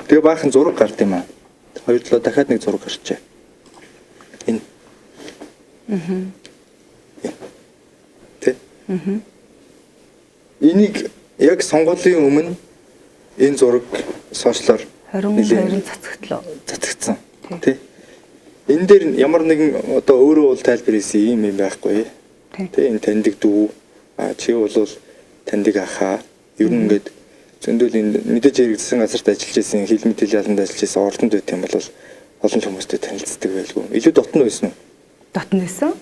Тэгээ баахан зураг гард юм аа. 2-7 дахиад нэг зураг гарчээ. Энэ. Тэ. Энийг яг сонгуулийн өмнө энэ зураг сошиалор 22 цацагдлаа. Тий. Энэ дээр ямар нэгэн одоо өөрөө бол тайлбар хийсэн юм байхгүй. Тий. Энэ таньдаг дүү. Чи бол таньдаг ахаа. Ер нь ингээд зөндөл энэ мэдээж хэрэгжсэн газарт ажиллаж байсан, хил мэдээлэл яланд ажиллаж байсан ордонд байт юм бол олон хүмүүстэй танилцдаг байлгүй. Илүү дотн байсан уу? Дотн байсан?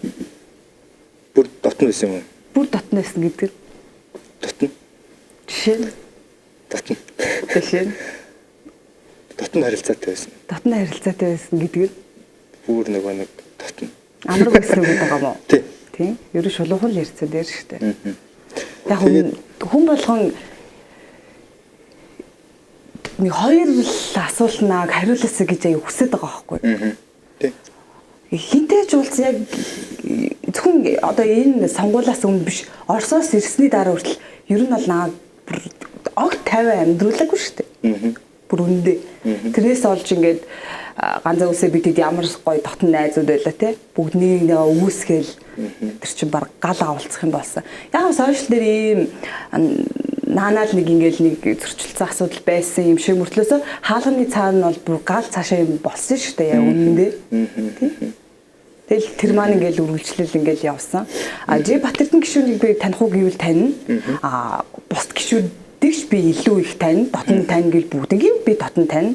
Бүр дотн байсан юм уу? Бүр дотн байсан гэдэг. Дотн. Жишээ. Дотн. Жишээ. Дотн харилцаатай байсан. Дотн харилцаатай байсан гэдэг нь бүр нөгөө нэг дотн. Амраг байсан гэдэг байгаа мó. Тий. Тийм. Ер нь шулуухал ярьцаа дээр штэ. Яг хүн болгон нэг хоёр асуулнаг хариулаасаа гэж аяа хүсэж байгаа байхгүй. Тий. Хинтэж уулз яг зөвхөн одоо энэ сонгуулиас өмнө биш Оросоос ирсний дараа хүртэл ер нь бол наад огт 50 амьдруулаагүй шүү дээ. Бүр үндэ. Тэрээс олж ингээд ганцаа үсээ бидэд ямар гоё дотн найзууд байлаа те. Бүгднийг нэг өгөөсгөл тэр чинь баг гал авалцах юм болсон. Яг сошиал дээр ийм наанаал нэг ингээл нэг зөрчилдсөн асуудал байсан юм шиг мөртлөөсөө хаалганы цаана бол бүр гал цаашаа юм болсон шүү дээ яг үнэндээ. Тэгэл тэр маань ингээл үргэлжлэл ингээл явсан. Жи Батэрдэн гишүүнийг би таних уу гэвэл тань. Бусд гишүүдийгч би илүү их тань, дотн тань гэл бүгднийг би дотн тань.